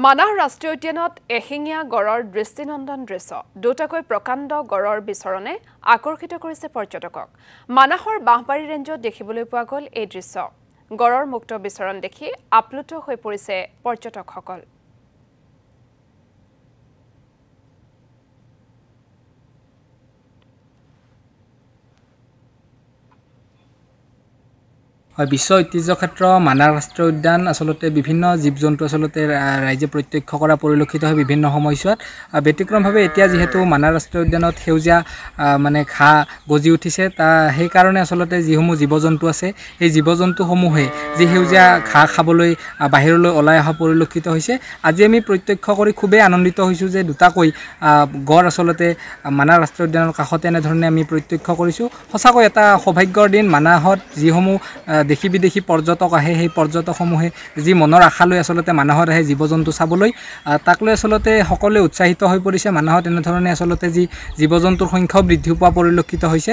মানাহ ৰাষ্ট্ৰীয় উদ্যানত এশিঙীয়া গড়ৰ দৃষ্টিনন্দন দৃশ্য দুটাকৈ প্ৰকাণ্ড গড়ৰ বিচৰণে আকৰ্ষিত কৰিছে পৰ্যটকক। মানাহৰ বাঁহবাৰী ৰেঞ্জত দেখিবলৈ পোৱা গ'ল এই দৃশ্য। গড়ৰ মুক্ত বিচৰণ দেখি আপ্লুত হৈ পৰিছে পৰ্যটকসকল। বিশ্ব ঐতিহ্য ক্ষেত্ৰ মানাহ ৰাষ্ট্ৰীয় উদ্যান আসলতে বিভিন্ন জীৱ জন্তু আসলতে ৰাইজে প্ৰত্যক্ষ কৰা পৰিলক্ষিত হয় বিভিন্ন সময়ছোৱাত। ব্যতিক্ৰমভাৱে এতিয়া যিহেতু মানাহ ৰাষ্ট্ৰীয় উদ্যানত সেউজীয়া মানে ঘাঁহ গজি উঠিছে সেইকাৰণে আসলতে যিসমূহ জীৱ জন্তু আছে সেই জীৱ জন্তুসমূহে যি সেউজীয়া ঘাঁহ খাবলৈ বাহিৰলৈ ওলাই অহা পৰিলক্ষিত হৈছে। আজি আমি প্ৰত্যক্ষ কৰি খুবেই আনন্দিত হৈছোঁ যে দুটাকৈ গড় আসলতে মানাহ ৰাষ্ট্ৰীয় উদ্যানৰ কাষতে এনেধৰণে আমি প্ৰত্যক্ষ কৰিছোঁ। সঁচাকৈ এটা সৌভাগ্যৰ দিন। মানাহত যিসমূহ দেশী বিদেশী পৰ্যটক আহে সেই পৰ্যটকসমূহে যি মনৰ আশা লৈ আসলতে মানাহত আহে জীৱ জন্তু চাবলৈ, তাক লৈ আসলতে সকলোৱে উৎসাহিত হৈ পৰিছে। মানাহত এনেধৰণে আসলতে যি জীৱ জন্তুৰ সংখ্যাও বৃদ্ধি পোৱা পৰিলক্ষিত হৈছে।